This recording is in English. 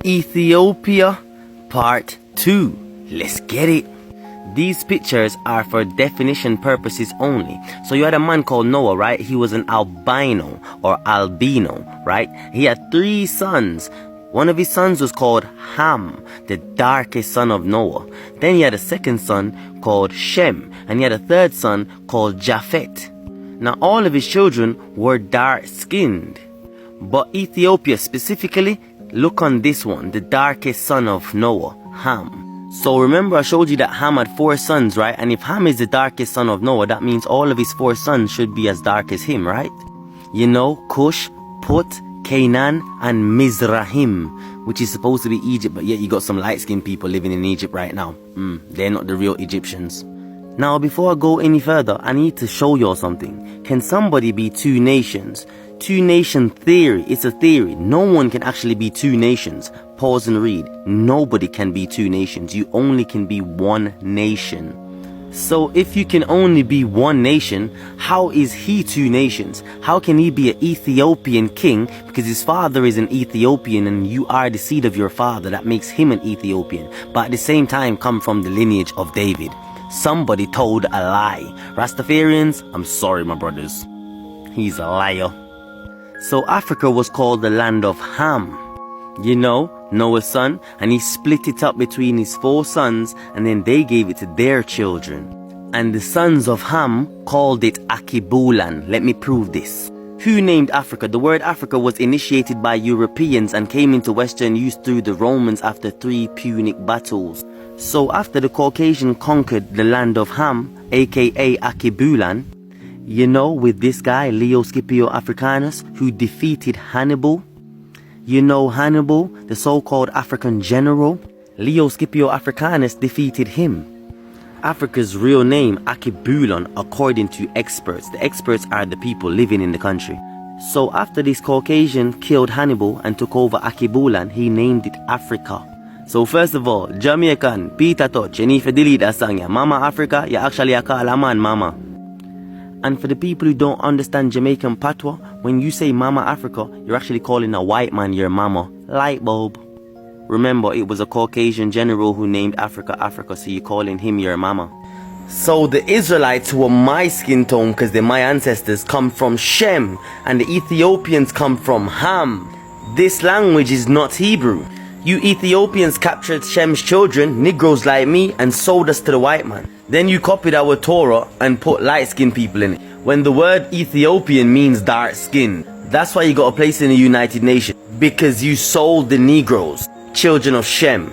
Ethiopia Part 2. Let's get it. These pictures are for definition purposes only. So you had a man called Noah, right? He was an albino or albino, right? He had 3 sons. One of his sons was called Ham, the darkest son of Noah. Then he had a second son called Shem, and he had a third son called Japhet. Now all of his children were dark-skinned. But Ethiopia specifically, look on this one, the darkest son of Noah, Ham. So remember I showed you that Ham had 4 sons, right? And if Ham is the darkest son of Noah, that means all of his 4 sons should be as dark as him, right? You know, Cush, Put, Canaan, and Mizrahim, which is supposed to be Egypt, but yet you got some light-skinned people living in Egypt right now. They're not the real Egyptians. Now, before I go any further, I need to show you something. Can somebody be 2 nations? 2-nation theory, it's a theory. No one can actually be 2 nations. Pause and read. Nobody can be 2 nations. You only can be 1 nation. So if you can only be 1 nation, how is he 2 nations? How can he be an Ethiopian king because his father is an Ethiopian and you are the seed of your father? That makes him an Ethiopian, but at the same time come from the lineage of David. Somebody told a lie. Rastafarians, I'm sorry my brothers. He's a liar. So Africa was called the land of Ham. You know, Noah's son, and he split it up between his 4 sons, and then they gave it to their children. And the sons of Ham called it Akibulan. Let me prove this. Who named Africa? The word Africa was initiated by Europeans and came into Western use through the Romans after 3 Punic battles. So after the Caucasian conquered the land of Ham, aka Akibulan, you know, with this guy, Leo Scipio Africanus, who defeated Hannibal. You know Hannibal, the so-called African general? Leo Scipio Africanus defeated him. Africa's real name, Akibulan, according to experts. The experts are the people living in the country. So after this Caucasian killed Hannibal and took over Akibulan, he named it Africa. So first of all, Jamaican, Peter Touch, and if you delete that song, yeah, Mama Africa, you actually call a man Mama. And for the people who don't understand Jamaican patois, when you say Mama Africa, you're actually calling a white man your mama. Light bulb. Remember, it was a Caucasian general who named Africa Africa, so you're calling him your mama. So the Israelites, who are my skin tone because they're my ancestors, come from Shem, and the Ethiopians come from Ham. This language is not Hebrew. You Ethiopians captured Shem's children, Negroes like me, and sold us to the white man. Then you copied our Torah and put light-skinned people in it. When the word Ethiopian means dark skin. That's why you got a place in the United Nations. Because you sold the Negroes, children of Shem.